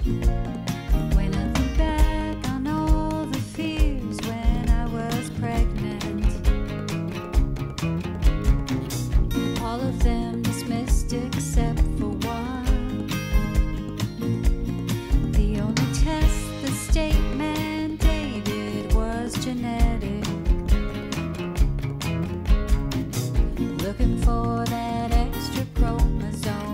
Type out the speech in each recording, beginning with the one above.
When I think back on all the fears when I was pregnant, all of them dismissed except for one. The only test the state mandated was genetic. Looking for that extra chromosome.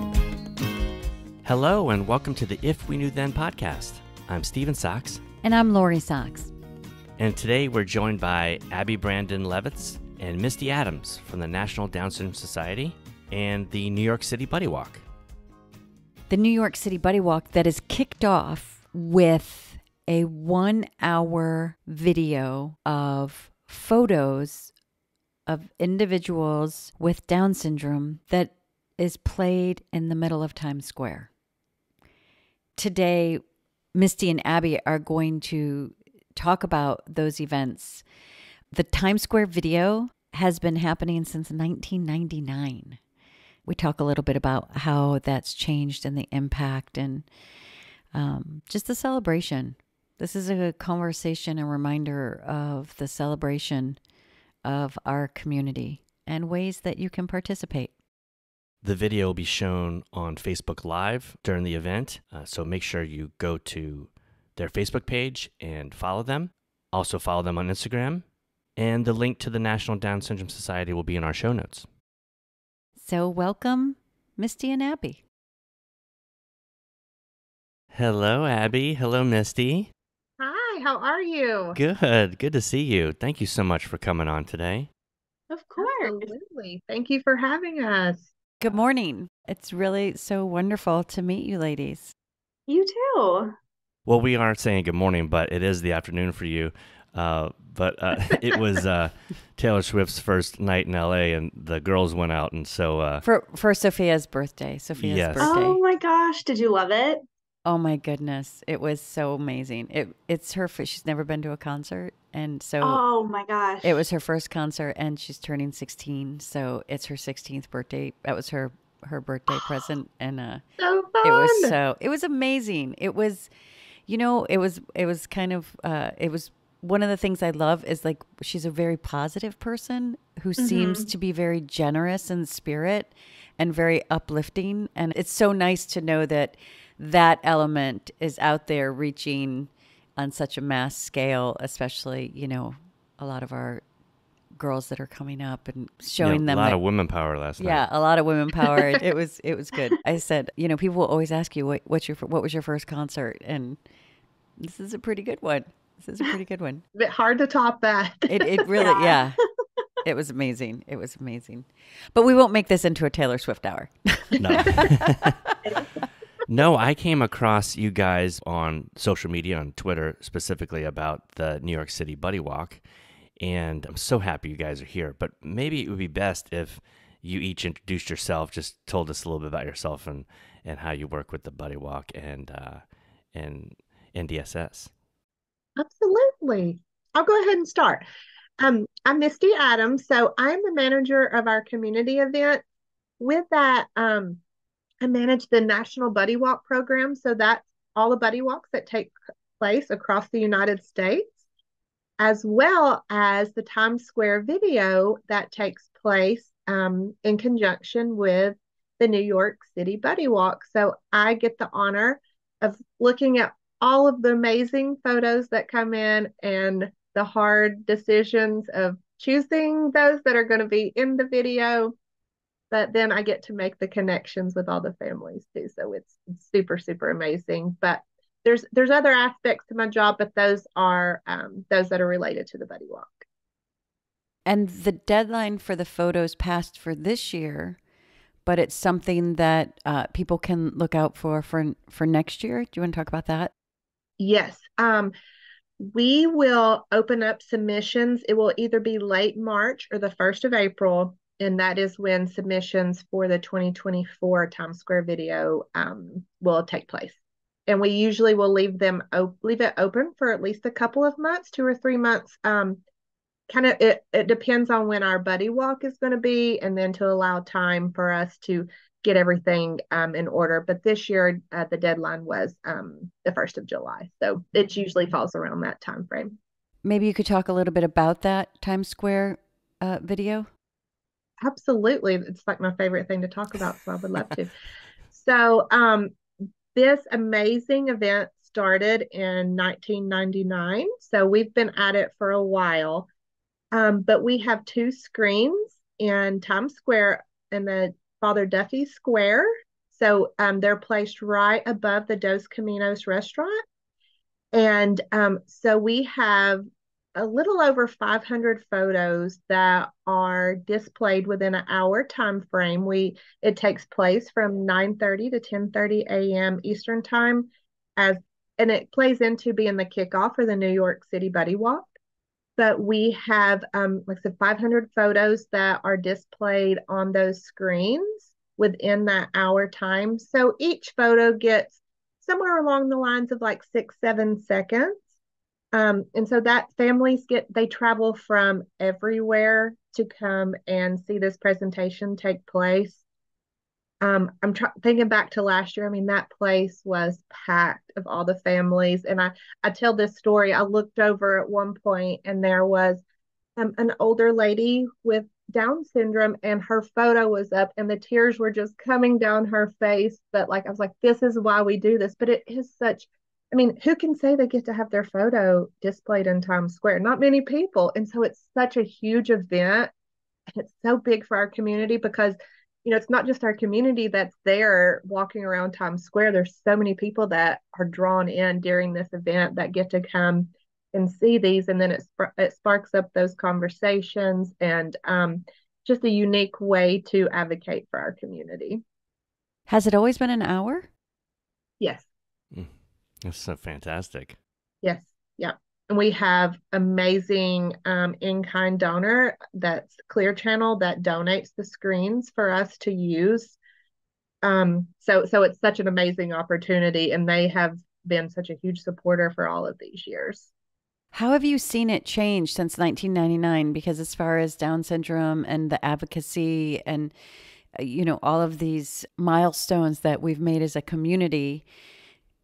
Hello, and welcome to the If We Knew Then podcast. I'm Steven Sachs, And I'm Lori Sachs. and today we're joined by Abby Brandon-Livits and Misty Adams from the National Down Syndrome Society and the New York City Buddy Walk. The New York City Buddy Walk that is kicked off with a 1-hour video of photos of individuals with Down syndrome that is played in the middle of Times Square. Today, Misty and Abby are going to talk about those events. The Times Square video has been happening since 1999. We talk a little bit about how that's changed and the impact and just the celebration. This is a conversation and reminder of the celebration of our community and ways that you can participate. The video will be shown on Facebook Live during the event, so make sure you go to their Facebook page and follow them. Also follow them on Instagram, and the link to the National Down Syndrome Society will be in our show notes. So welcome, Misty and Abby. Hello, Abby. Hello, Misty. Hi, how are you? Good to see you. Thank you so much for coming on today. Of course. Absolutely. Thank you for having us. Good morning. It's really so wonderful to meet you ladies. You too. Well, we are saying good morning, but it is the afternoon for you. It was Taylor Swift's first night in LA, and the girls went out, and so For Sophia's birthday. Yes. Oh my gosh, did you love it? Oh my goodness. It was so amazing. It's her she's never been to a concert, and so Oh my gosh. it was her first concert, and she's turning 16, so it's her 16th birthday. That was her birthday present, and so fun. it was amazing. It was, it was kind of it was one of the things I love is like she's a very positive person who seems to be very generous in spirit and very uplifting, and it's so nice to know that element is out there reaching on such a mass scale, especially, a lot of our girls that are coming up and showing them a lot that, of women power last night. yeah, a lot of women power. It was good. I said, people will always ask you what was your first concert, and this is a pretty good one. A bit hard to top that. It really, yeah. It was amazing. But we won't make this into a Taylor Swift hour. No. No, I came across you guys on social media, on Twitter specifically, about the New York City Buddy Walk, and I'm so happy you guys are here. But maybe it would be best if you each introduced yourself, just told us a little bit about yourself and how you work with the Buddy Walk and NDSS. Absolutely. I'll go ahead and start. I'm Misty Adams, so I'm the manager of our community event. With that, I manage the National Buddy Walk program, so that's all the buddy walks that take place across the United States, as well as the Times Square video that takes place in conjunction with the New York City Buddy Walk. So I get the honor of looking at all of the amazing photos that come in and the hard decisions of choosing those that are going to be in the video. But then I get to make the connections with all the families too. So it's super, super amazing. But there's other aspects to my job, but those are those that are related to the Buddy Walk. And the deadline for the photos passed for this year, but it's something that people can look out for next year. Do you want to talk about that? Yes. We will open up submissions. It will either be late March or the 1st of April. And that is when submissions for the 2024 Times Square video will take place. And we usually will leave it open for at least a couple of months, 2 or 3 months. It depends on when our buddy walk is going to be, and then to allow time for us to get everything in order. But this year, the deadline was the 1st of July. So it usually falls around that time frame. Maybe you could talk a little bit about that Times Square video. Absolutely. It's like my favorite thing to talk about, so I would love to. So this amazing event started in 1999. So we've been at it for a while. But we have two screens in Times Square in the Father Duffy Square. So they're placed right above the Dos Caminos restaurant. And so we have a little over 500 photos that are displayed within an hour time frame. It takes place from 9:30 to 10:30 a.m. Eastern time and it plays into being the kickoff for the New York City Buddy Walk. But we have, like I said, 500 photos that are displayed on those screens within that hour time. So each photo gets somewhere along the lines of like 6-7 seconds. And so that they travel from everywhere to come and see this presentation take place. I'm thinking back to last year. I mean, that place was packed of all the families. And I tell this story. I looked over at one point and there was an older lady with Down syndrome, and her photo was up, and the tears were just coming down her face. But like, I was like, this is why we do this. But it is I mean, who can say they get to have their photo displayed in Times Square? Not many people. And so it's such a huge event. And it's so big for our community because it's not just our community that's there walking around Times Square. There's so many people that are drawn in during this event that get to come and see these. And then it sparks up those conversations and just a unique way to advocate for our community. Has it always been an hour? Yes. That's so fantastic. Yes. Yeah. And we have amazing in-kind donor that's Clear Channel that donates the screens for us to use. So it's such an amazing opportunity, and they have been such a huge supporter for all of these years. How have you seen it change since 1999? Because as far as Down syndrome and the advocacy and, all of these milestones that we've made as a community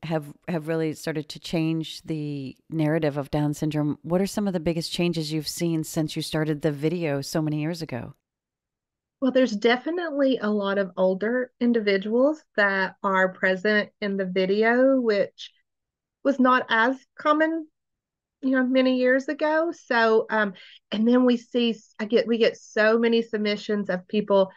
have really started to change the narrative of Down syndrome. What are some of the biggest changes you've seen since you started the video so many years ago? Well, there's definitely a lot of older individuals that are present in the video, which was not as common, many years ago. So, and then we get so many submissions of people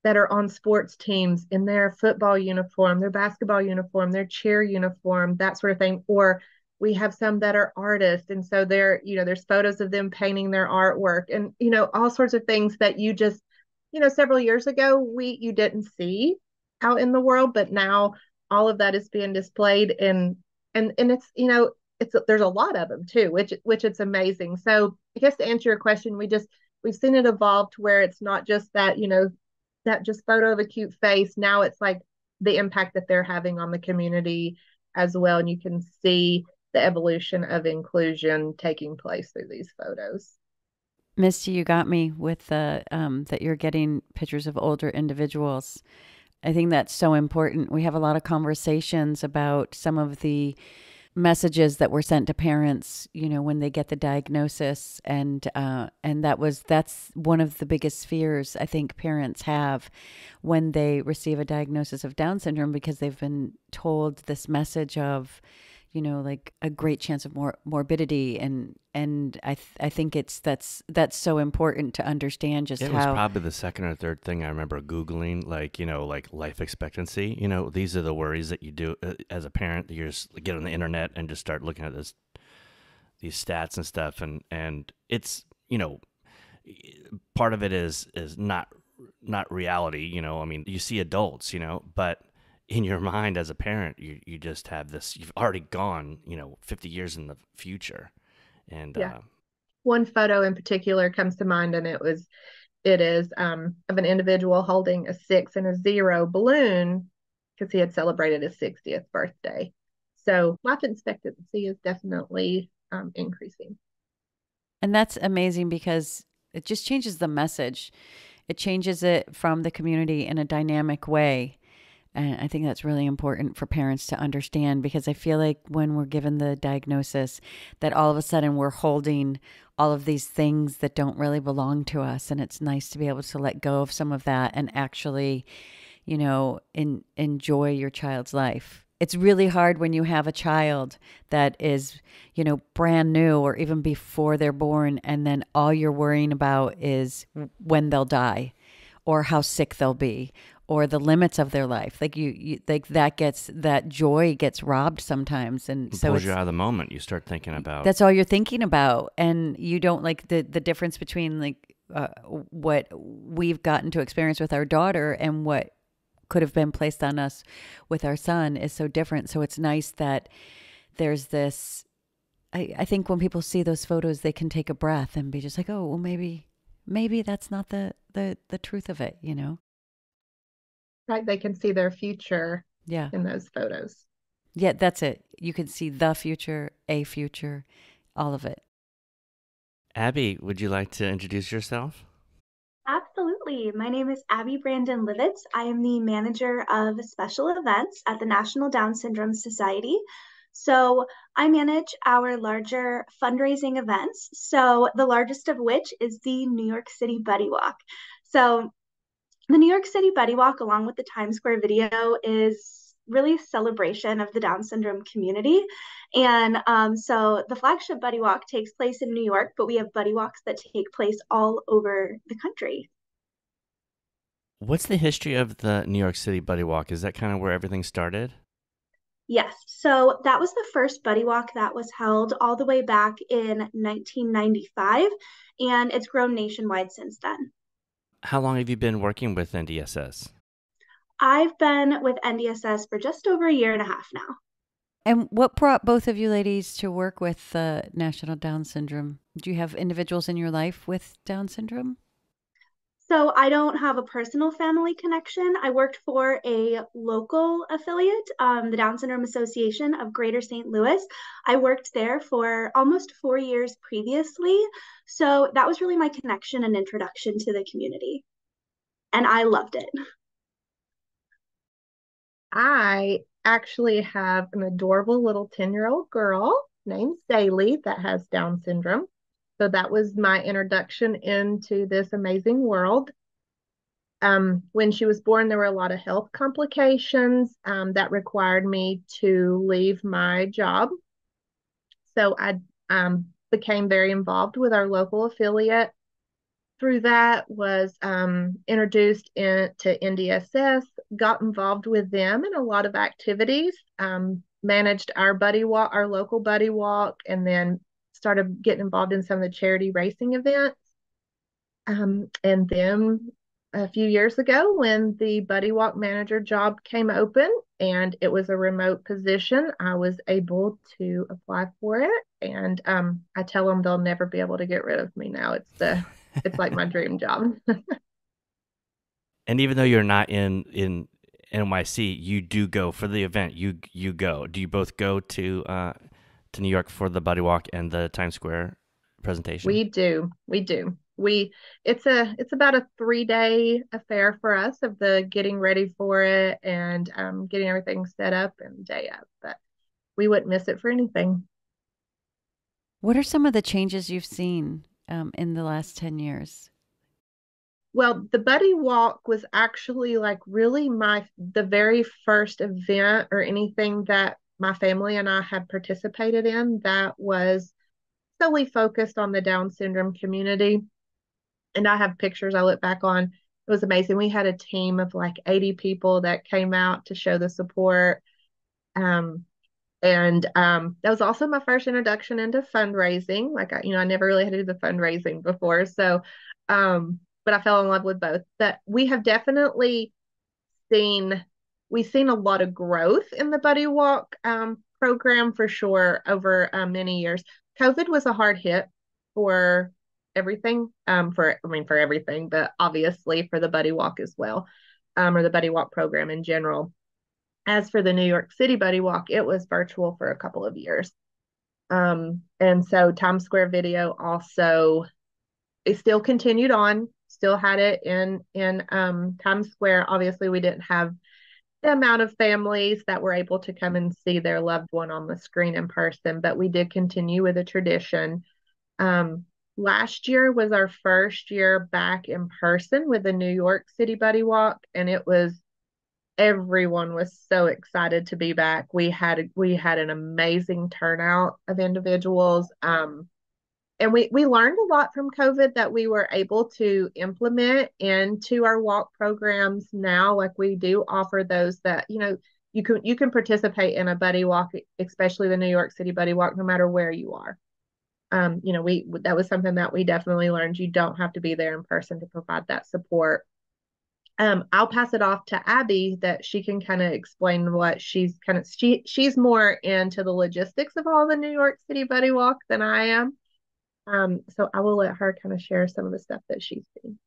that are on sports teams in their football uniform, their basketball uniform, their cheer uniform, that sort of thing. Or we have some that are artists. And so there's photos of them painting their artwork and, all sorts of things that you just, several years ago, you didn't see out in the world, but now all of that is being displayed and it's, there's a lot of them too, which it's amazing. So I guess to answer your question, we've seen it evolve to where it's not just that, that just photo of a cute face. Now it's like the impact that they're having on the community as well. And you can see the evolution of inclusion taking place through these photos. Misty, you got me with the that you're getting pictures of older individuals. I think that's so important. We have a lot of conversations about some of the messages that were sent to parents, when they get the diagnosis, and that's one of the biggest fears I think parents have when they receive a diagnosis of Down syndrome, because they've been told this message of, like a great chance of morbidity, and I think that's so important to understand just it how. It was probably the second or third thing I remember Googling, like life expectancy. These are the worries that you do as a parent. You just get on the internet and just start looking at these stats and stuff, and it's part of it is not reality. I mean, you see adults, but in your mind as a parent, you just have this, you've already gone, 50 years in the future. And one photo in particular comes to mind, and it is of an individual holding a 6 and a 0 balloon because he had celebrated his 60th birthday. So life expectancy is definitely increasing. And that's amazing because it just changes the message. It changes it from the community in a dynamic way. And I think that's really important for parents to understand, because I feel like when we're given the diagnosis, that all of a sudden we're holding all of these things that don't really belong to us. And it's nice to be able to let go of some of that and actually, enjoy your child's life. It's really hard when you have a child that is, brand new or even before they're born, and then all you're worrying about is when they'll die or how sick they'll be or the limits of their life. Like that joy gets robbed sometimes. And so pulls you out of the moment. You start thinking about. That's all you're thinking about. And you don't like the difference between what we've gotten to experience with our daughter and what could have been placed on us with our son is so different. So it's nice that there's this, I think when people see those photos, they can take a breath and be just like, oh, well, maybe that's not the truth of it, Right. They can see their future in those photos. Yeah, that's it. You can see the future, a future, all of it. Abby, would you like to introduce yourself? Absolutely. My name is Abby Brandon-Livits. I am the manager of special events at the National Down Syndrome Society. So I manage our larger fundraising events. So the largest of which is the New York City Buddy Walk. So the New York City Buddy Walk, along with the Times Square video, is really a celebration of the Down syndrome community. And so the flagship Buddy Walk takes place in New York, but we have Buddy Walks that take place all over the country. What's the history of the New York City Buddy Walk? Is that kind of where everything started? Yes. So that was the first Buddy Walk that was held all the way back in 1995, and it's grown nationwide since then. How long have you been working with NDSS? I've been with NDSS for just over a year and a half now. And what brought both of you ladies to work with National Down Syndrome? Do you have individuals in your life with Down syndrome? So I don't have a personal family connection. I worked for a local affiliate, the Down Syndrome Association of Greater St. Louis. I worked there for almost 4 years previously. So that was really my connection and introduction to the community. And I loved it. I actually have an adorable little 10-year-old girl named Daly that has Down syndrome. So that was my introduction into this amazing world. When she was born, there were a lot of health complications that required me to leave my job. So I became very involved with our local affiliate. Through that, was introduced to NDSS, got involved with them in a lot of activities, managed our Buddy Walk, our local Buddy Walk, and then started getting involved in some of the charity racing events. And then a few years ago, when the Buddy Walk manager job came open and it was a remote position, I was able to apply for it. And I tell them they'll never be able to get rid of me now. It's like my dream job. And even though you're not in NYC, you do go for the event. You go. Do you both go to New York for the Buddy Walk and the Times Square presentation? We do. It's about a 3-day affair for us of the getting ready for it and getting everything set up and day up. But we wouldn't miss it for anything. What are some of the changes you've seen in the last 10 years? Well, the Buddy Walk was actually really the very first event or anything that my family and I had participated in that was solely focused on the Down syndrome community. And I have pictures I look back on. It was amazing. We had a team of 80 people that came out to show the support. That was also my first introduction into fundraising. I never really had to do the fundraising before. So, but I fell in love with both. But we have definitely we've seen a lot of growth in the Buddy Walk program for sure over many years. COVID was a hard hit for everything, for everything, but obviously for the Buddy Walk as well, or the Buddy Walk program in general. As for the New York City Buddy Walk, it was virtual for a couple of years. And so Times Square video also, it still continued on. still had it in Times Square. Obviously, we didn't have the amount of families that were able to come and see their loved one on the screen in person, but we did continue with a tradition. Last year was our first year back in person with the New York City Buddy Walk, and it was everyone was so excited to be back. We had an amazing turnout of individuals. And we learned a lot from COVID that we were able to implement into our walk programs now. Like we do offer those that, you can participate in a buddy walk, especially the New York City Buddy Walk, no matter where you are. We that was something that we definitely learned. You don't have to be there in person to provide that support. I'll pass it off to Abby that she can kind of explain what she's more into the logistics of all the New York City Buddy Walk than I am. So I will let her kind of share some of the stuff that she's seen.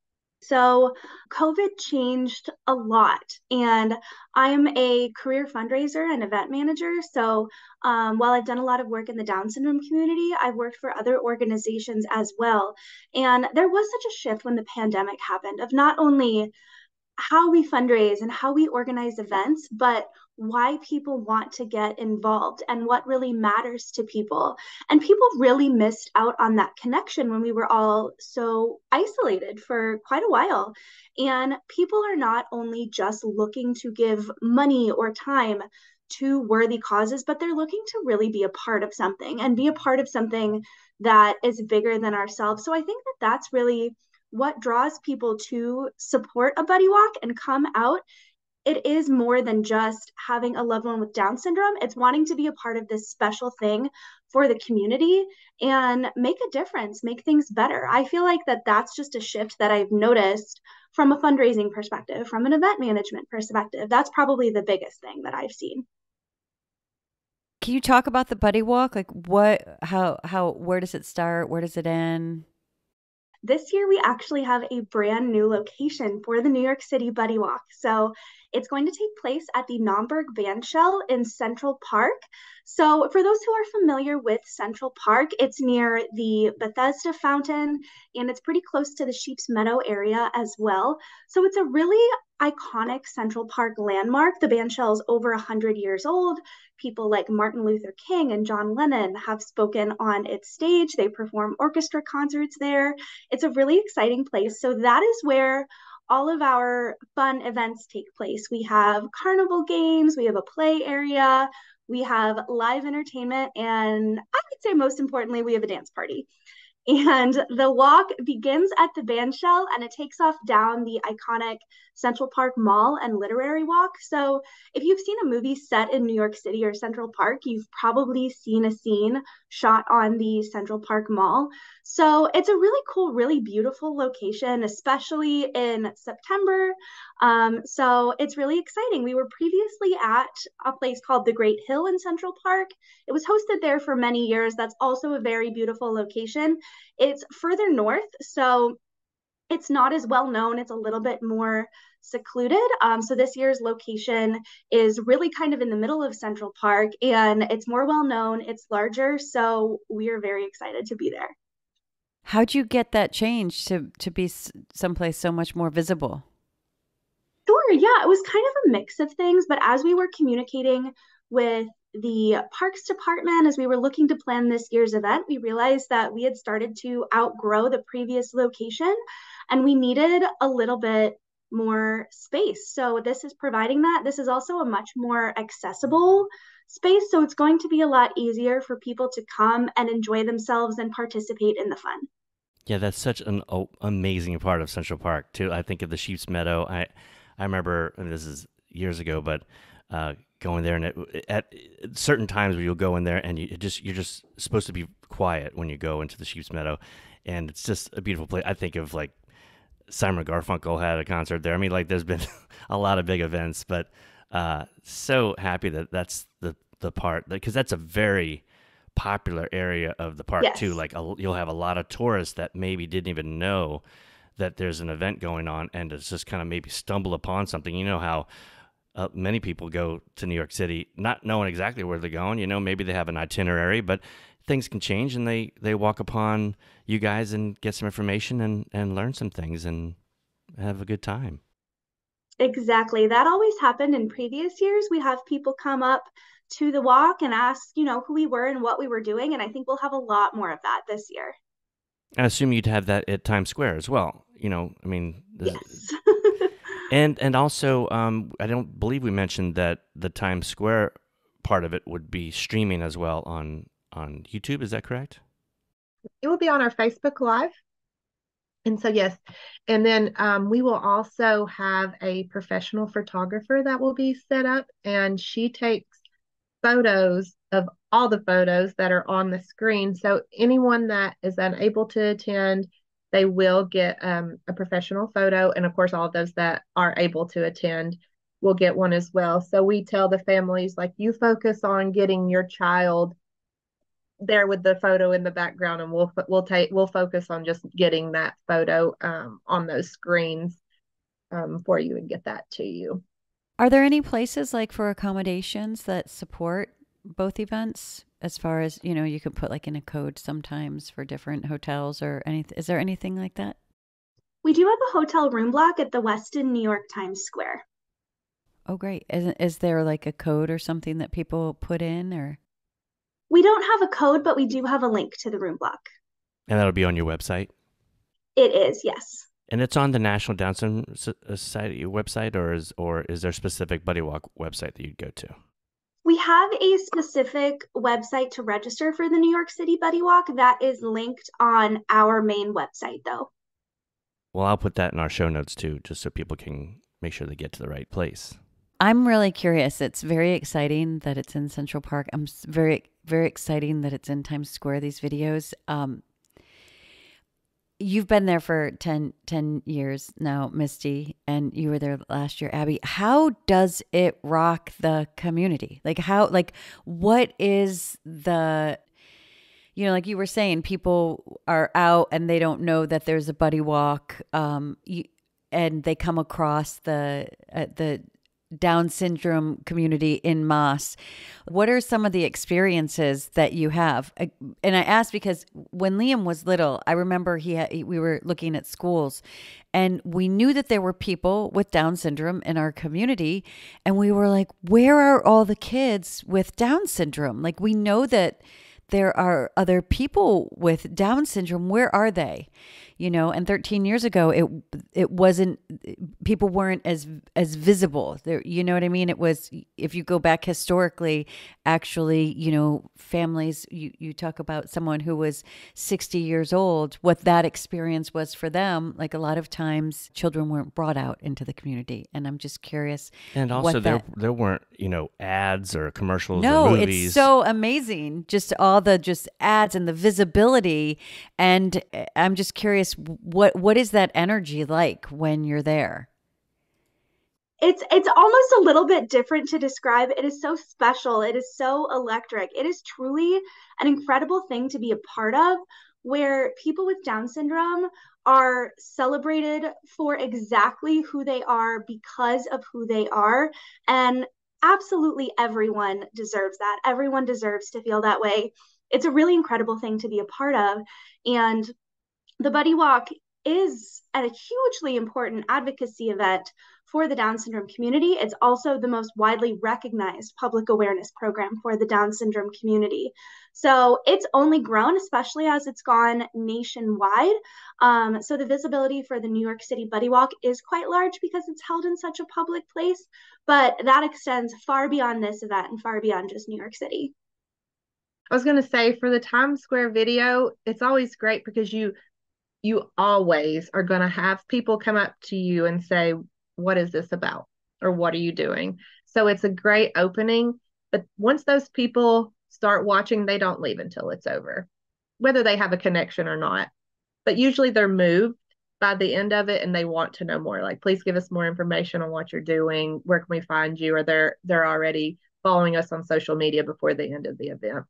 So COVID changed a lot, and I'm a career fundraiser and event manager. So while I've done a lot of work in the Down syndrome community, I've worked for other organizations as well. And there was such a shift when the pandemic happened of not only how we fundraise and how we organize events, but why people want to get involved and what really matters to people. And people really missed out on that connection when we were all so isolated for quite a while. And people are not only just looking to give money or time to worthy causes, but they're looking to really be a part of something and be a part of something that is bigger than ourselves. So I think that that's really what draws people to support a buddy walk and come out. It is more than just having a loved one with Down syndrome. It's wanting to be a part of this special thing for the community and make a difference, make things better. I feel like that's just a shift that I've noticed from a fundraising perspective, from an event management perspective. That's probably the biggest thing that I've seen. Can you talk about the buddy walk? Like where does it start? Where does it end? This year, we actually have a brand new location for the New York City Buddy Walk. So it's going to take place at the Naumburg Bandshell in Central Park. So for those who are familiar with Central Park, it's near the Bethesda Fountain, and it's pretty close to the Sheep's Meadow area as well. So it's a really iconic Central Park landmark. The bandshell is over 100 years old. People like Martin Luther King and John Lennon have spoken on its stage. They perform orchestra concerts there. It's a really exciting place. So that is where all of our fun events take place. We have carnival games, we have a play area, we have live entertainment, and I would say most importantly, we have a dance party. And the walk begins at the bandshell and it takes off down the iconic Central Park Mall and Literary Walk. So if you've seen a movie set in New York City or Central Park, you've probably seen a scene shot on the Central Park Mall. So it's a really cool, really beautiful location, especially in September. So it's really exciting. We were previously at a place called the Great Hill in Central Park. It was hosted there for many years. That's also a very beautiful location. It's further north, so it's not as well known. It's a little bit more secluded. So this year's location is really kind of in the middle of Central Park, and it's more well known. It's larger, so we are very excited to be there. How'd you get that change to be someplace so much more visible? Sure, yeah, it was kind of a mix of things, but as we were communicating with the parks department, as we were looking to plan this year's event, we realized that we had started to outgrow the previous location and we needed a little bit more space. So this is providing that. This is also a much more accessible space. So it's going to be a lot easier for people to come and enjoy themselves and participate in the fun. Yeah, that's such an amazing part of Central Park too. I think of the Sheep's Meadow. I remember, and this is years ago, but going there, and at certain times where you'll go in there and you're just supposed to be quiet when you go into the Sheep's Meadow, and it's just a beautiful place. I think of like Simon Garfunkel had a concert there. I mean, like there's been a lot of big events, but so happy that that's the part, because that's a very popular area of the park. Yes. Too. Like you'll have a lot of tourists that maybe didn't even know that there's an event going on, and it's just kind of maybe stumble upon something. You know how many people go to New York City not knowing exactly where they're going. You know, maybe they have an itinerary, but things can change, and they walk upon you guys and get some information and learn some things and have a good time. Exactly. That always happened in previous years. We have people come up to the walk and ask, who we were and what we were doing. And I think we'll have a lot more of that this year. I assume you'd have that at Times Square as well. Yes. And also, I don't believe we mentioned that the Times Square part of it would be streaming as well on YouTube. Is that correct? It will be on our Facebook Live. And so, yes. And then we will also have a professional photographer that will be set up, and she takes photos of all the photos that are on the screen. So anyone that is unable to attend, they will get a professional photo. And of course, all of those that are able to attend will get one as well. So we tell the families, like, you focus on getting your child there with the photo in the background, and we'll focus on just getting that photo on those screens for you and get that to you. Are there any places like for accommodations that support both events, as far as, you could put like in a code sometimes for different hotels or anything? Is there anything like that? We do have a hotel room block at the Westin New York Times Square. Oh, great. Is there like a code or something that people put in, or? We don't have a code, but we do have a link to the room block. And that'll be on your website? It is, yes. And it's on the National Down Syndrome Society website, or is there a specific Buddy Walk website that you'd go to? We have a specific website to register for the New York City Buddy Walk that is linked on our main website, though. Well, I'll put that in our show notes too, just so people can make sure they get to the right place. I'm really curious. It's very exciting that it's in Central Park. I'm very, very exciting that it's in Times Square, these videos. You've been there for 10 years now, Misty, and you were there last year, Abby. How does it rock the community? What is the, like you were saying, people are out and they don't know that there's a Buddy Walk, and they come across the Down syndrome community in Moss. What are some of the experiences that you have? And I asked because when Liam was little, I remember we were looking at schools, and we knew that there were people with Down syndrome in our community, and we were like, where are all the kids with Down syndrome? Like, we know that there are other people with Down syndrome. Where are they? And 13 years ago, it wasn't, people weren't as visible there. You know what I mean? It was, if you go back historically, actually, families, you talk about someone who was 60 years old, what that experience was for them. Like, a lot of times children weren't brought out into the community. And I'm just curious. And also there weren't, ads or commercials or No, movies. It's so amazing. Just all the just ads and the visibility. And I'm just curious, what is that energy like when you're there? It's almost a little bit different to describe. It is so special. It is so electric. It is truly an incredible thing to be a part of, where people with Down syndrome are celebrated for exactly who they are because of who they are. And absolutely everyone deserves that. Everyone deserves to feel that way. It's a really incredible thing to be a part of. And the Buddy Walk is a hugely important advocacy event for the Down syndrome community. It's also the most widely recognized public awareness program for the Down syndrome community. So it's only grown, especially as it's gone nationwide. So the visibility for the New York City Buddy Walk is quite large because it's held in such a public place, but that extends far beyond this event and far beyond just New York City. I was going to say, for the Times Square video, it's always great because you always are going to have people come up to you and say, what is this about? Or what are you doing? So it's a great opening. But once those people start watching, they don't leave until it's over, whether they have a connection or not. But usually they're moved by the end of it and they want to know more. Like, please give us more information on what you're doing. Where can we find you? Or they're already following us on social media before the end of the event.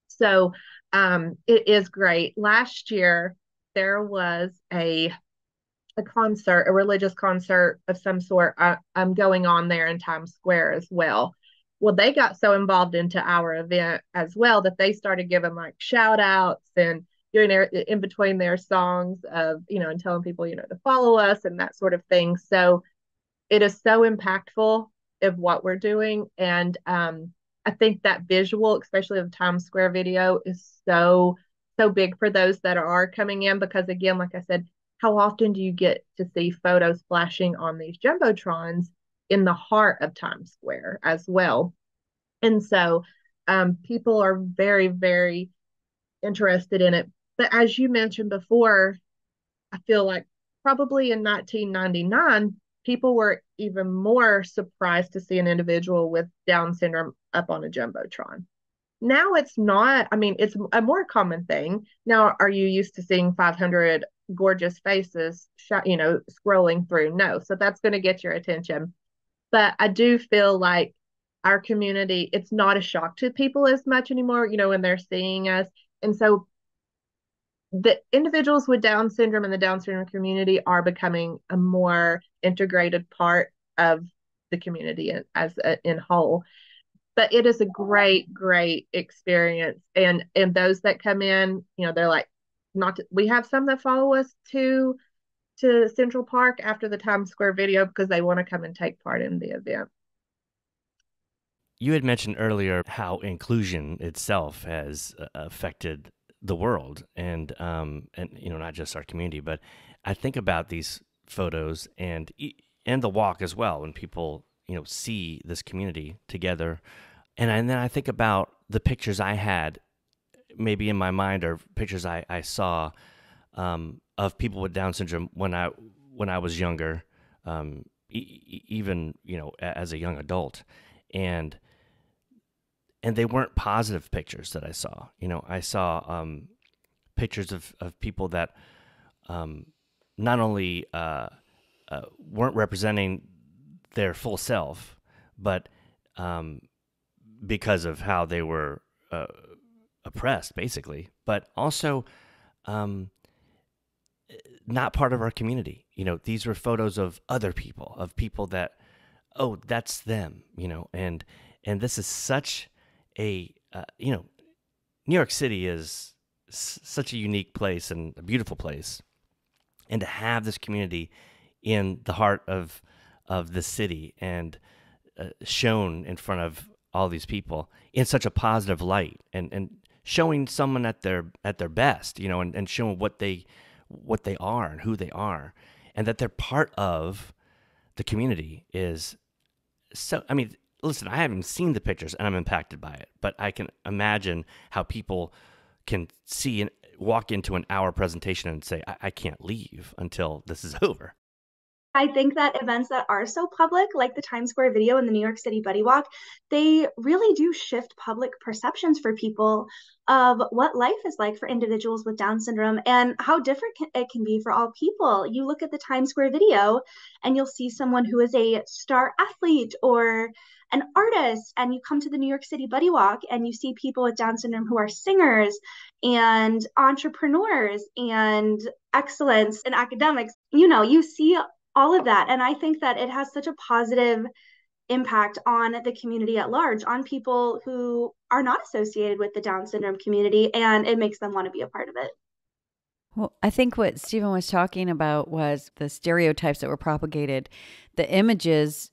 So it is great. Last year, there was a a concert, a religious concert of some sort, going on there in Times Square as well. Well, they got so involved into our event as well that they started giving like shout outs and doing in between their songs of, and telling people, to follow us and that sort of thing. So it is so impactful of what we're doing. And I think that visual, especially of the Times Square video, is so big for those that are coming in, because again, like I said, how often do you get to see photos flashing on these jumbotrons in the heart of Times Square as well? And so people are very, very interested in it. But as you mentioned before, I feel like probably in 1999, people were even more surprised to see an individual with Down syndrome up on a jumbotron. Now it's not. I mean, it's a more common thing. Now, are you used to seeing 500 gorgeous faces, scrolling through? No. So that's going to get your attention. But I do feel like our community, it's not a shock to people as much anymore, when they're seeing us. And so the individuals with Down syndrome and the Down syndrome community are becoming a more integrated part of the community in whole. But it is a great, great experience. And those that come in, they're like, we have some that follow us to Central Park after the Times Square video because they want to come and take part in the event. You had mentioned earlier how inclusion itself has affected the world and not just our community, but I think about these photos and the walk as well when people see this community together, and then I think about the pictures I had maybe in my mind or pictures I saw of people with Down syndrome when I was younger, even as a young adult, and they weren't positive pictures that I saw. I saw pictures of people that not only weren't representing their full self, but because of how they were oppressed, basically, but also not part of our community. These were photos of other people, of people that, oh, that's them, and this is such a, New York City is such a unique place and a beautiful place. And to have this community in the heart of the city and shown in front of all these people in such a positive light and showing someone at their best, and showing what they are and who they are, and that they're part of the community is so, I mean, listen, I haven't seen the pictures and I'm impacted by it, but I can imagine how people can see and walk into an hour presentation and say, I can't leave until this is over. I think that events that are so public, like the Times Square video and the New York City Buddy Walk, they really do shift public perceptions for people of what life is like for individuals with Down syndrome and how different it can be for all people. You look at the Times Square video and you'll see someone who is a star athlete or an artist, and you come to the New York City Buddy Walk and you see people with Down syndrome who are singers and entrepreneurs and excellence in academics. You see all of that. And I think that it has such a positive impact on the community at large, on people who are not associated with the Down syndrome community, and it makes them want to be a part of it. Well, I think what Stephen was talking about was the stereotypes that were propagated, the images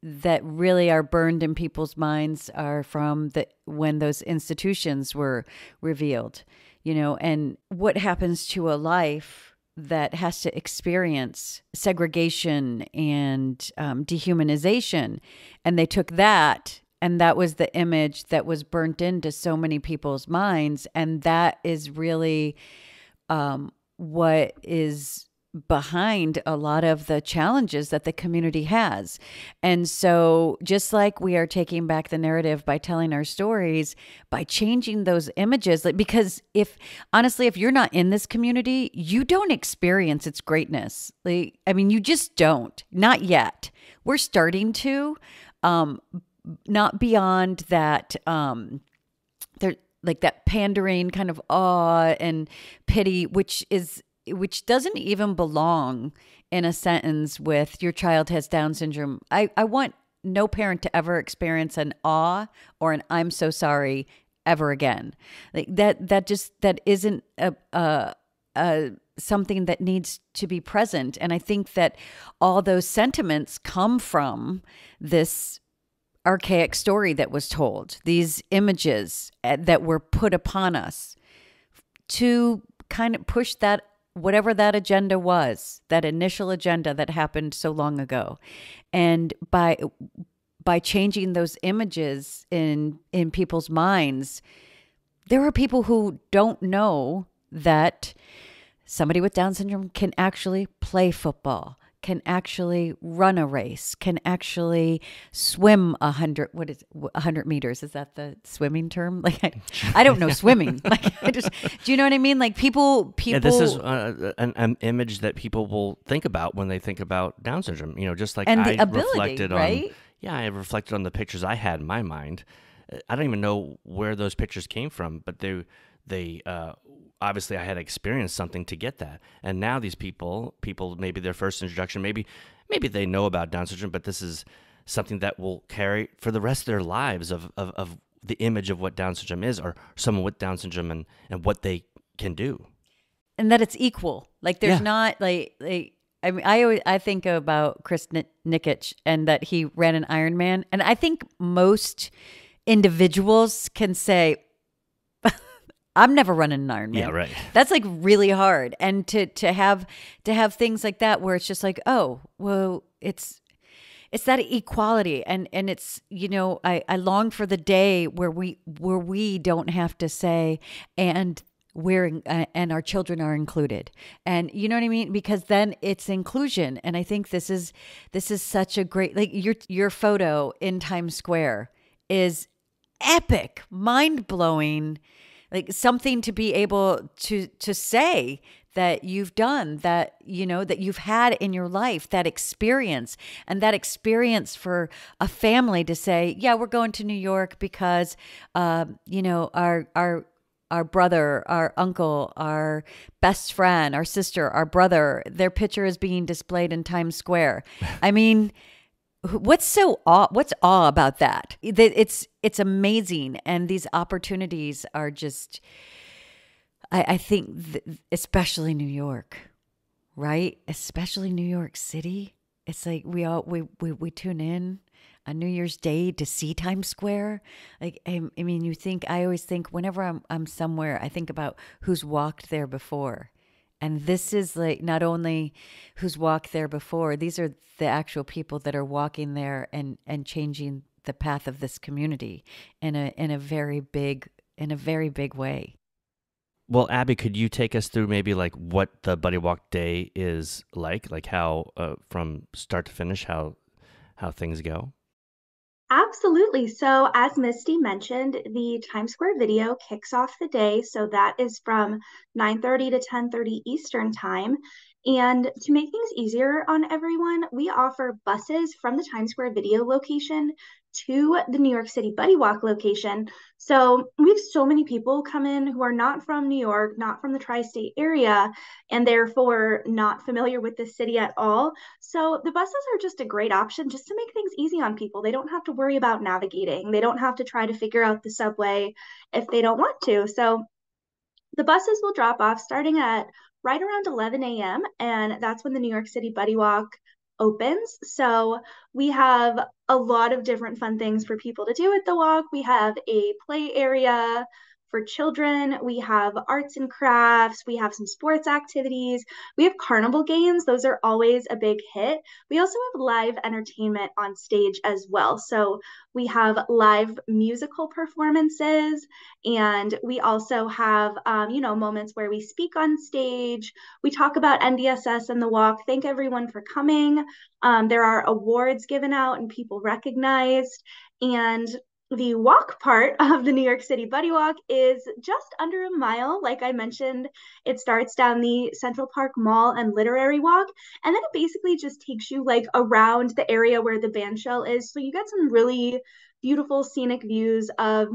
that really are burned in people's minds are from when those institutions were revealed, and what happens to a life that has to experience segregation and dehumanization. And they took that, and that was the image that was burnt into so many people's minds. And that is really what is behind a lot of the challenges that the community has. And so just like we are taking back the narrative by telling our stories, by changing those images, because if you're not in this community, you don't experience its greatness. You just don't, not yet. We're starting to, not beyond that, there, like that pandering kind of awe and pity, which is which doesn't even belong in a sentence with your child has Down syndrome. I want no parent to ever experience an awe or an I'm so sorry ever again. Like that isn't a something that needs to be present. And I think that all those sentiments come from this archaic story that was told, these images that were put upon us to kind of push that, whatever that agenda was, that initial agenda that happened so long ago. And by changing those images in people's minds, there are people who don't know that somebody with Down syndrome can actually play football, can actually run a race, can actually swim 100 meters. Is that the swimming term? Like I don't know swimming. Like do you know what I mean? Like people. Yeah, this is an image that people will think about when they think about Down syndrome. You know, just like and the I ability, reflected right? on. Yeah, I reflected on the pictures I had in my mind. I don't even know where those pictures came from, but they obviously I had experienced something to get that. And now these people maybe their first introduction, maybe they know about Down syndrome, but this is something that will carry for the rest of their lives of the image of what Down syndrome is, or someone with Down syndrome and what they can do. And that it's equal. Like there's not like I mean, I think about Chris Nikic and that he ran an Ironman, and I think most individuals can say, I'm never running an Ironman. Yeah, right. That's like really hard. And to have things like that where it's just like, oh, well, it's that equality. And it's, you know, I long for the day where we don't have to say, and and our children are included. And you know what I mean? Because then it's inclusion. And I think this is such a great, like your photo in Times Square is epic, mind-blowing, like something to be able to say that you've done, that, you know, that you've had in your life, that experience, and that experience for a family to say, yeah, we're going to New York because, you know, our brother, our uncle, our best friend, our sister, our brother, their picture is being displayed in Times Square. I mean, what's awe about that? It's amazing. And these opportunities are just, I think, especially New York, right? Especially New York City. It's like we tune in on New Year's Day to see Times Square. Like, I mean, I always think whenever I'm somewhere, I think about who's walked there before. And this is like not only who's walked there before, these are the actual people that are walking there and changing the path of this community in a very big way. Well, Abby, could you take us through maybe like what the Buddy Walk day is like how from start to finish, how things go? Absolutely. So as Misty mentioned, the Times Square video kicks off the day. So that is from 9:30 to 10:30 Eastern time. And to make things easier on everyone, we offer buses from the Times Square video location to the New York City Buddy Walk location. So we have so many people come in who are not from New York, not from the tri-state area, and therefore not familiar with the city at all. So the buses are just a great option just to make things easy on people. They don't have to worry about navigating. They don't have to try to figure out the subway if they don't want to. So the buses will drop off starting at right around 11 a.m. And that's when the New York City Buddy Walk opens. So we have a lot of different fun things for people to do at the walk. We have a play area for children. We have arts and crafts. We have some sports activities. We have carnival games. Those are always a big hit. We also have live entertainment on stage as well. So we have live musical performances, and we also have, moments where we speak on stage. We talk about NDSS and the walk. Thank everyone for coming. There are awards given out and people recognized. And the walk part of the New York City Buddy Walk is just under a mile. Like I mentioned, it starts down the Central Park Mall and Literary Walk, and then it basically just takes you like around the area where the bandshell is. So you get some really beautiful scenic views of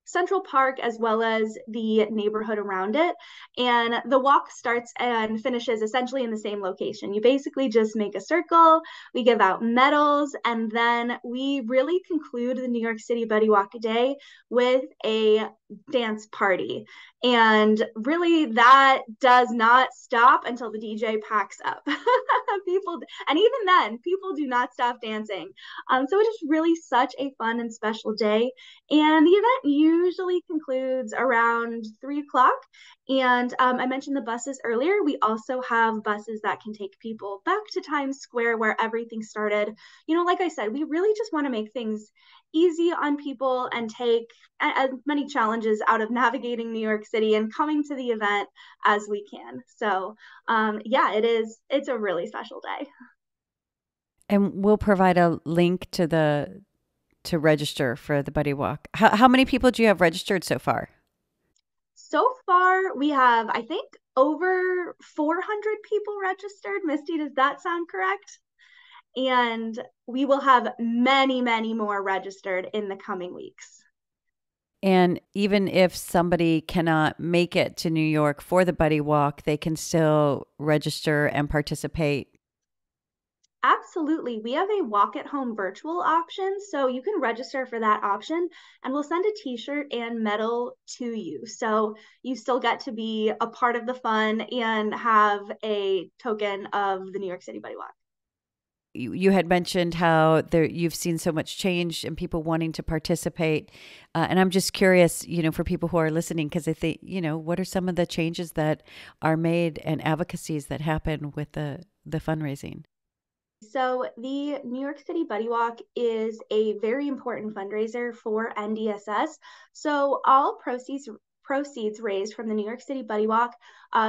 Central Park as well as the neighborhood around it. And the walk starts and finishes essentially in the same location. You basically just make a circle, we give out medals, and then we really conclude the New York City Buddy Walk Day with a dance party. And really, that does not stop until the DJ packs up. People, and even then, people do not stop dancing. So it is really such a fun and special day. And the event usually concludes around 3 o'clock. And I mentioned the buses earlier. We also have buses that can take people back to Times Square where everything started. Like I said, we really just want to make things easy on people and take as many challenges out of navigating New York City and coming to the event as we can. So yeah, it's a really special day. And we'll provide a link to register for the Buddy Walk. How many people do you have registered so far? So far, we have, I think, over 400 people registered. Misty, does that sound correct? And we will have many, many more registered in the coming weeks. And even if somebody cannot make it to New York for the Buddy Walk, they can still register and participate. Absolutely. We have a walk at home virtual option, so you can register for that option and we'll send a t-shirt and medal to you. So you still get to be a part of the fun and have a token of the New York City Buddy Walk. You had mentioned how you've seen so much change and people wanting to participate. And I'm just curious, for people who are listening, because I think, what are some of the changes that are made and advocacies that happen with the fundraising? So the New York City Buddy Walk is a very important fundraiser for NDSS. So all proceeds raised from the New York City Buddy Walk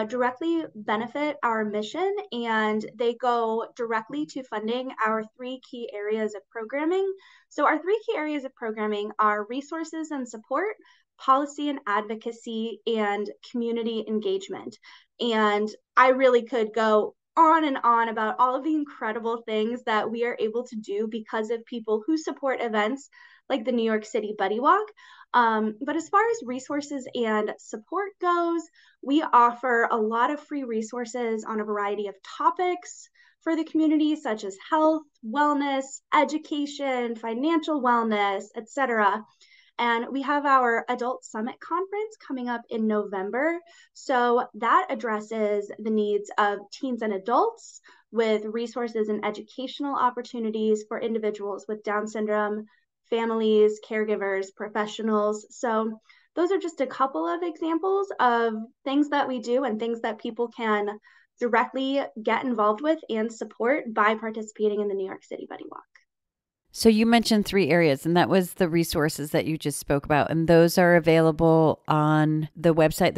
directly benefit our mission, and they go directly to funding our 3 key areas of programming. So our 3 key areas of programming are resources and support, policy and advocacy, and community engagement. And I really could go on and on about all of the incredible things that we are able to do because of people who support events like the New York City Buddy Walk. But as far as resources and support goes, we offer a lot of free resources on a variety of topics for the community, such as health, wellness, education, financial wellness, etc. And we have our Adult Summit Conference coming up in November. So that addresses the needs of teens and adults with resources and educational opportunities for individuals with Down syndrome, families, caregivers, professionals. So those are just a couple of examples of things that we do and things that people can directly get involved with and support by participating in the New York City Buddy Walk. So you mentioned 3 areas, and that was the resources that you just spoke about, and those are available on the website.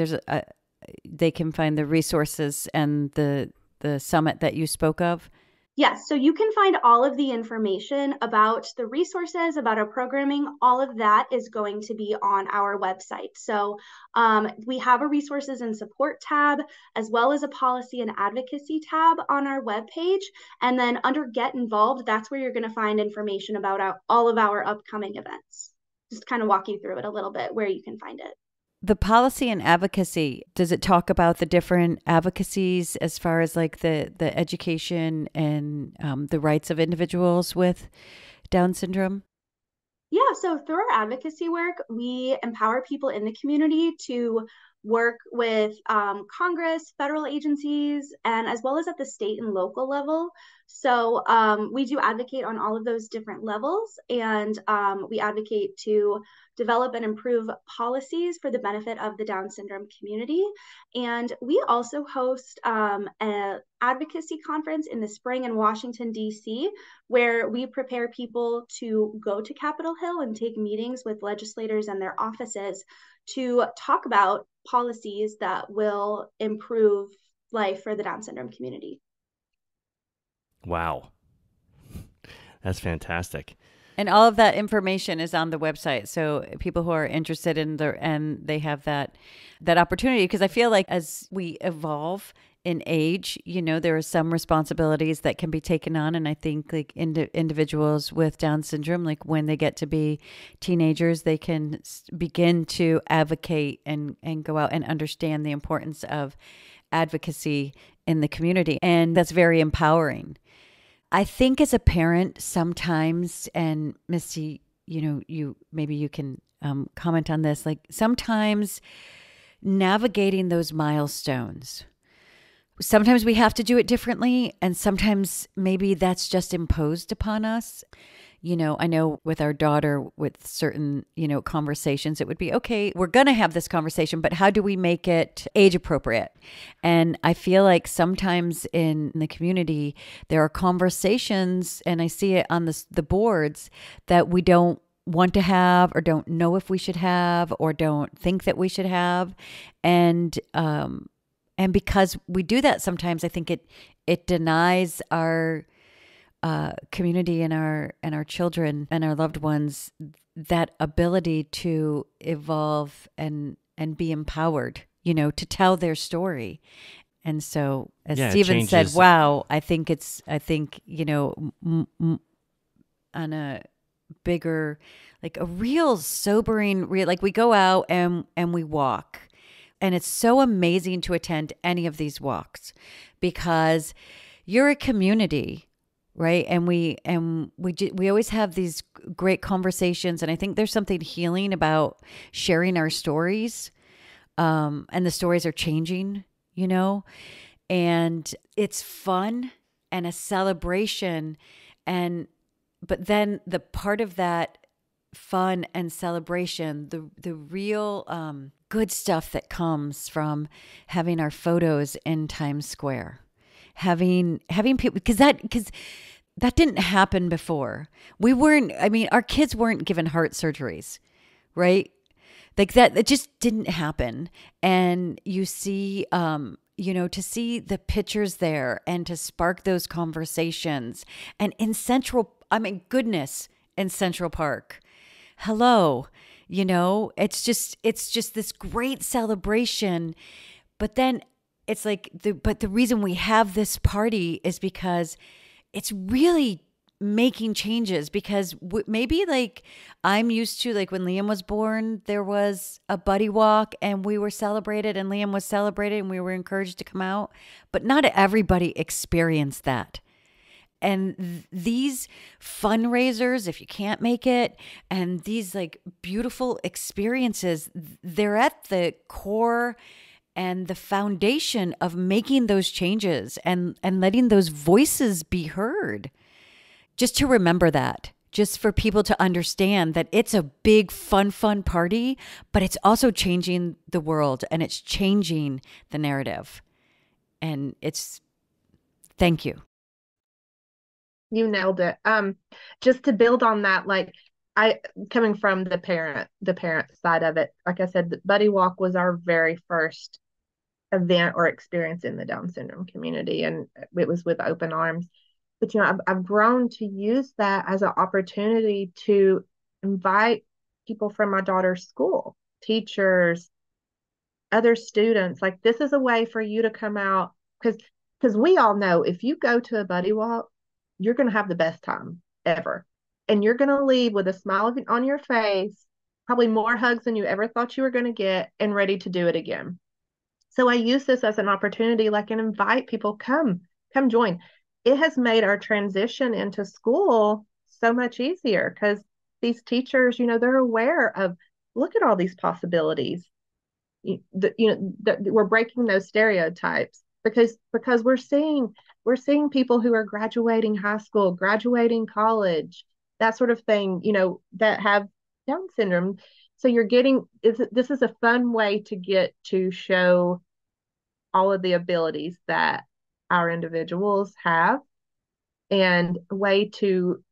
They can find the resources and the summit that you spoke of. Yes, so you can find all of the information about the resources, about our programming. All of that is going to be on our website. So we have a resources and support tab, as well as a policy and advocacy tab on our webpage. And then under Get Involved, that's where you're going to find information about all of our upcoming events. Just kind of walk you through it a little bit where you can find it. The policy and advocacy, does it talk about the different advocacies as far as like the education and the rights of individuals with Down syndrome? Yeah, so through our advocacy work, we empower people in the community to work with Congress, federal agencies, and as well as at the state and local level. So we do advocate on all of those different levels, and we advocate to develop and improve policies for the benefit of the Down syndrome community. And we also host an advocacy conference in the spring in Washington, D.C., where we prepare people to go to Capitol Hill and take meetings with legislators and their offices to talk about policies that will improve life for the Down syndrome community. Wow. That's fantastic. And all of that information is on the website. So people who are interested in and they have that opportunity, because I feel like as we evolve in age, there are some responsibilities that can be taken on. And I think like individuals with Down syndrome, like when they get to be teenagers, they can begin to advocate and go out and understand the importance of advocacy in the community. And that's very empowering. I think as a parent sometimes, and Misty, maybe you can comment on this, like sometimes navigating those milestones, sometimes we have to do it differently, and sometimes maybe that's just imposed upon us. I know with our daughter, with certain, conversations, it would be, okay, we're going to have this conversation, but how do we make it age appropriate? And I feel like sometimes in the community, there are conversations, and I see it on the boards, that we don't want to have, or don't know if we should have, or don't think that we should have. And because we do that sometimes, I think it denies our community and our children and our loved ones that ability to evolve and be empowered, to tell their story. And so, as Stephen said, wow, I think on a bigger, like a real sobering, like we go out and we walk, and it's so amazing to attend any of these walks because you're a community, right? And we always have these great conversations, and I think there's something healing about sharing our stories, and the stories are changing, and it's fun and a celebration, but then the part of that fun and celebration, the real good stuff that comes from having our photos in Times Square, having people, because that didn't happen before. Our kids weren't given heart surgeries, right? Like that, it just didn't happen. And you see, to see the pictures there and to spark those conversations, and in Central Park, hello, it's just this great celebration. But then it's like, the reason we have this party is because it's really making changes, because maybe like I'm used to, like when Liam was born, there was a buddy walk and we were celebrated, and Liam was celebrated and we were encouraged to come out, but not everybody experienced that. And these fundraisers, if you can't make it, and these like beautiful experiences, they're at the core and the foundation of making those changes and letting those voices be heard. Just to remember that, just for people to understand that it's a big, fun party, but it's also changing the world, and it's changing the narrative. And thank you. You nailed it. Just to build on that, like coming from the parent side of it, like I said, the Buddy Walk was our very first event or experience in the Down syndrome community, and it was with open arms. But I've grown to use that as an opportunity to invite people from my daughter's school, teachers, other students. Like, this is a way for you to come out, because we all know if you go to a Buddy Walk, you're going to have the best time ever. And you're going to leave with a smile on your face, probably more hugs than you ever thought you were going to get, and ready to do it again. So I use this as an opportunity, like, and invite people, come join. It has made our transition into school so much easier, because these teachers, they're aware of, look at all these possibilities. We're breaking those stereotypes, because we're seeing people who are graduating high school, graduating college, that sort of thing, that have Down syndrome. So this is a fun way to get to show all of the abilities that our individuals have, and a way to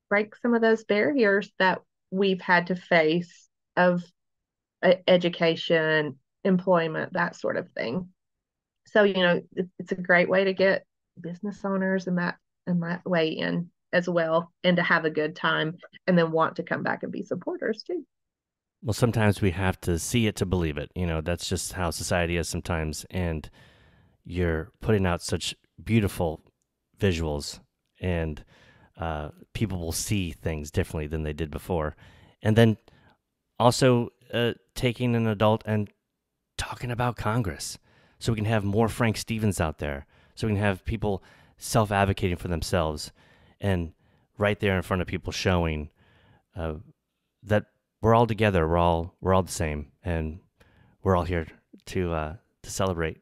break some of those barriers that we've had to face of education, employment, that sort of thing. So, it's a great way to get business owners and that way in as well, and to have a good time, and then want to come back and be supporters too. Well, sometimes we have to see it to believe it. That's just how society is sometimes. And, you're putting out such beautiful visuals, and people will see things differently than they did before. And then also taking an adult and talking about Congress, so we can have more Frank Stevens out there, so we can have people self-advocating for themselves, and right there in front of people showing that we're all together, we're all the same, and we're all here to celebrate.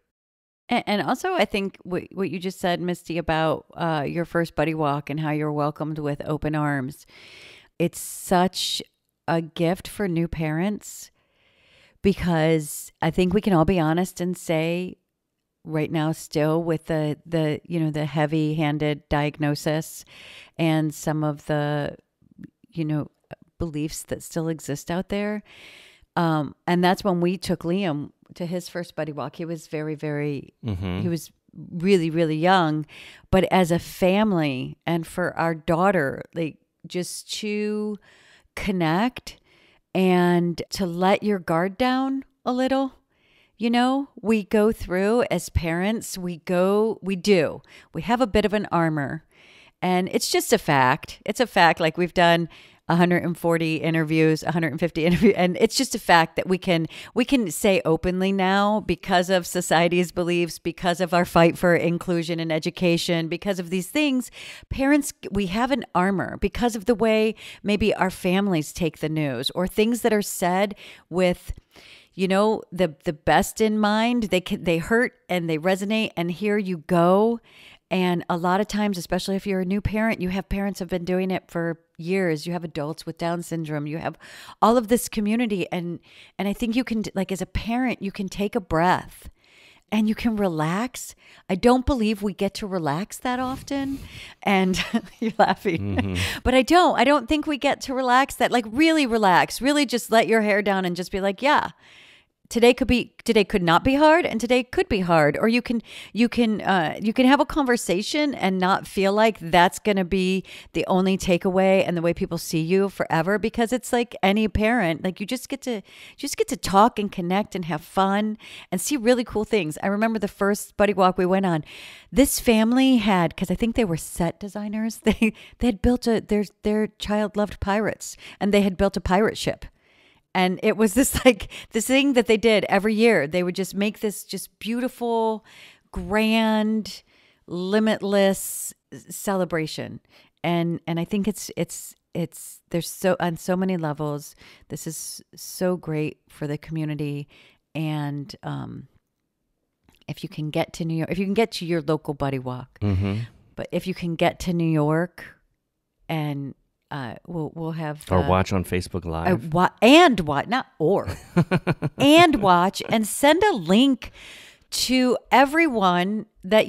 And also, I think what you just said, Misty, about your first Buddy Walk and how you're welcomed with open arms. It's such a gift for new parents, because I think we can all be honest and say right now, still with the heavy-handed diagnosis and some of the beliefs that still exist out there. And that's when we took Liam to his first Buddy Walk. He was very, very, he was really, really young. But as a family, and for our daughter, like, just to connect and to let your guard down a little. We go through as parents, we have a bit of an armor, and it's just a fact. It's a fact. Like, we've done 140 interviews, 150 interviews, and it's just a fact that we can say openly now, because of society's beliefs, because of our fight for inclusion and education, because of these things, parents, we have an armor because of the way maybe our families take the news, or things that are said with the best in mind. They hurt and they resonate, and here you go. And a lot of times, especially if you're a new parent, you have parents who have been doing it for years. You have adults with Down syndrome. You have all of this community. And I think you can, like, as a parent, you can take a breath and you can relax. I don't believe we get to relax that often. And you're laughing, but I don't think we get to relax that, like, really relax, really just let your hair down and just be like, yeah, today could not be hard, and today could be hard. Or you can have a conversation and not feel like that's going to be the only takeaway and the way people see you forever, because it's like any parent, like, you just get to talk and connect and have fun and see really cool things. I remember the first Buddy Walk we went on, this family had, because I think they were set designers, they had built their child loved pirates, and they had built a pirate ship. And it was this thing that they did every year. They would just make this just beautiful, grand, limitless celebration. And I think it's there's so, on so many levels, this is so great for the community. And if you can get to New York, if you can get to your local Buddy Walk, but if you can get to New York, and we'll have or watch on Facebook Live and watch and send a link to everyone that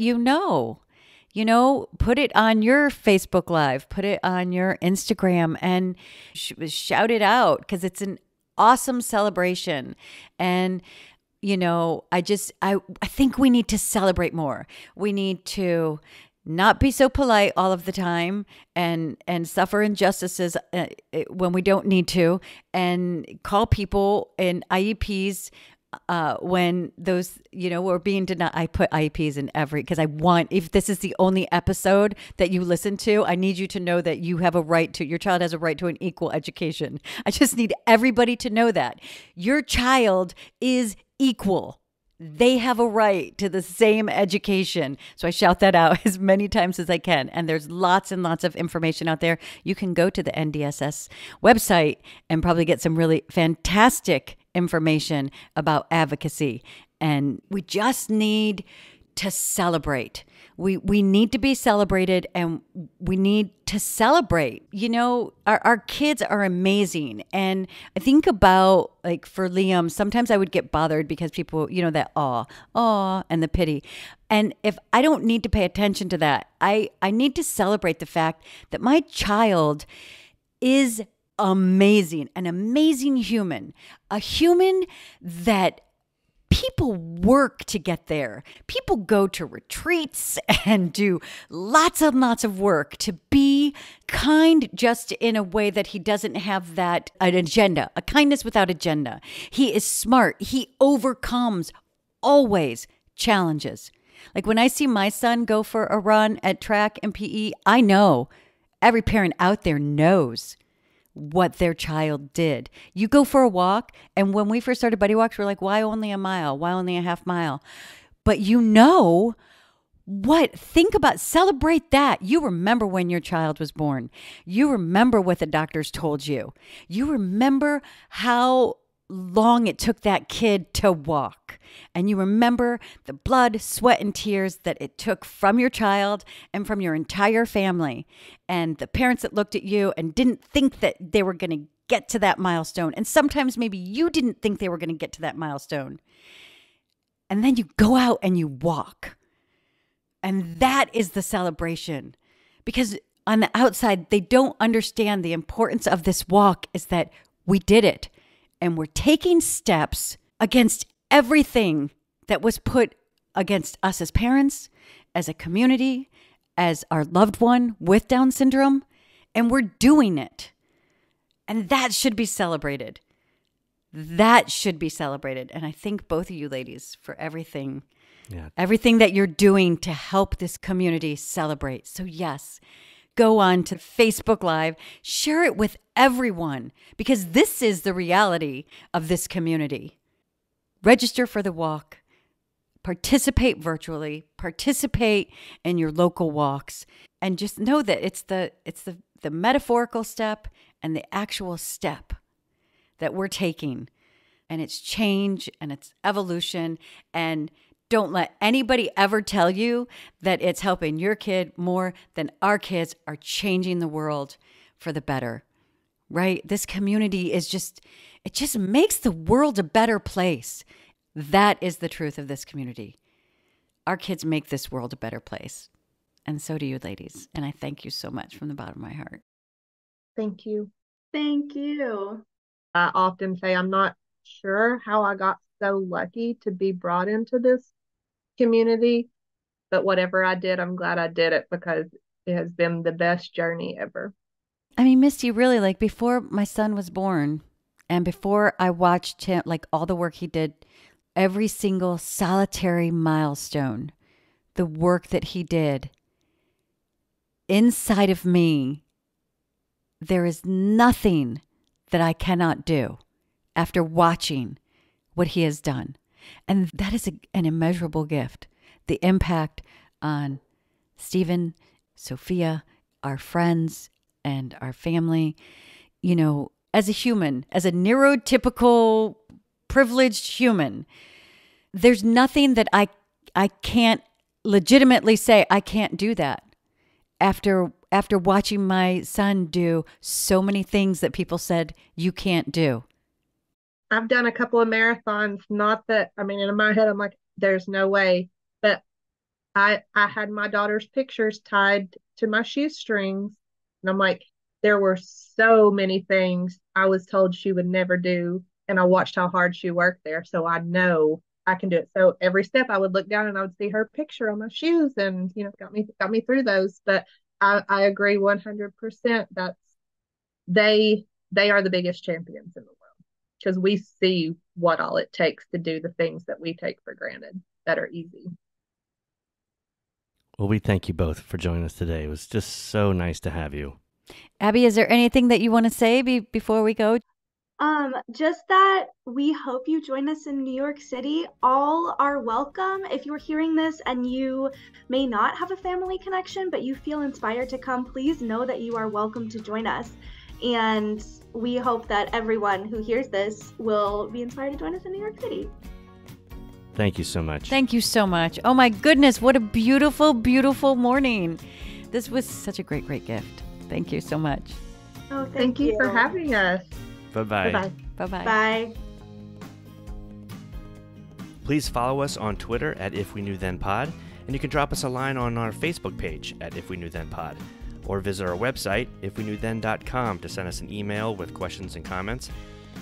put it on your Facebook Live, put it on your Instagram, and shout it out, because it's an awesome celebration. And I think we need to celebrate more. We need to not be so polite all of the time, and suffer injustices when we don't need to, and call people in IEPs when those, were being denied. I put IEPs in every, because if this is the only episode that you listen to, I need you to know that you have a right to, your child has a right to an equal education. I just need everybody to know that your child is equal. They have a right to the same education. So I shout that out as many times as I can. And there's lots and lots of information out there. You can go to the NDSS website and probably get some really fantastic information about advocacy. And we just need to celebrate. We need to be celebrated, and we need to celebrate. Our kids are amazing. And I think about, like, for Liam, sometimes I would get bothered because people, that aw, and the pity. And if I don't need to pay attention to that, I need to celebrate the fact that my child is amazing, an amazing human, a human that people work to get there. People go to retreats and do lots and lots of work to be kind, just in a way that he doesn't have an agenda, a kindness without agenda. He is smart. He overcomes always challenges. Like when I see my son go for a run at track and PE, I know every parent out there knows what their child did. You go for a walk, and when we first started Buddy Walks, we're like, why only a mile? Why only a half mile? But think about, celebrate that. You remember when your child was born. You remember what the doctors told you. You remember how long it took that kid to walk. And you remember the blood, sweat, and tears that it took from your child and from your entire family. And the parents that looked at you and didn't think that they were going to get to that milestone. And sometimes maybe you didn't think they were going to get to that milestone. And then you go out and you walk. And that is the celebration. Because on the outside, they don't understand the importance of this walk is that we did it. And we're taking steps against everything that was put against us as parents, as a community, as our loved one with Down syndrome. And we're doing it. And that should be celebrated. That should be celebrated. And I thank both of you ladies for everything. Yeah. Everything that you're doing to help this community celebrate. So yes, go on to Facebook Live, share it with everyone, because this is the reality of this community. Register for the walk, participate virtually, participate in your local walks, and just know that it's the metaphorical step and the actual step that we're taking. And it's change and it's evolution. And don't let anybody ever tell you that it's helping your kid more than our kids are changing the world for the better, right? This community it just makes the world a better place. That is the truth of this community. Our kids make this world a better place. And so do you ladies. And I thank you so much from the bottom of my heart. Thank you. Thank you. I often say I'm not sure how I got so lucky to be brought into this community, but whatever I did, I'm glad I did it because it has been the best journey ever. I mean, Misty, really, like before my son was born and before I watched him, like all the work he did, every single solitary milestone, the work that he did inside of me, there is nothing that I cannot do after watching what he has done. And that is an immeasurable gift. The impact on Stephen, Sophia, our friends, and our family. You know, as a human, as a neurotypical, privileged human, there's nothing that I can't legitimately say I can't do that. After watching my son do so many things that people said you can't do. I've done a couple of marathons, not that, I mean, in my head, I'm like, there's no way. But I had my daughter's pictures tied to my shoestrings. And I'm like, there were so many things I was told she would never do. And I watched how hard she worked there. So I know I can do it. So every step I would look down and I would see her picture on my shoes and, you know, got me through those. But I agree 100% that they are the biggest champions in the world. Because we see what all it takes to do the things that we take for granted that are easy. Well, we thank you both for joining us today. It was just so nice to have you. Abby, is there anything that you want to say before we go? Just that we hope you join us in New York City. All are welcome. If you're hearing this and you may not have a family connection, but you feel inspired to come, please know that you are welcome to join us. And we hope that everyone who hears this will be inspired to join us in New York City. Thank you so much. Thank you so much. Oh my goodness, what a beautiful, beautiful morning. This was such a great, great gift. Thank you so much. Oh, thank you for having us. Bye-bye. Bye-bye. Bye-bye. Bye. Please follow us on Twitter at If We Knew Then Pod, and you can drop us a line on our Facebook page at If We Knew Then Pod, or visit our website, ifweknewthen.com, to send us an email with questions and comments.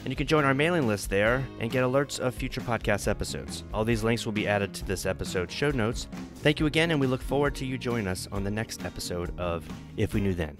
And you can join our mailing list there and get alerts of future podcast episodes. All these links will be added to this episode's show notes. Thank you again, and we look forward to you joining us on the next episode of If We Knew Then.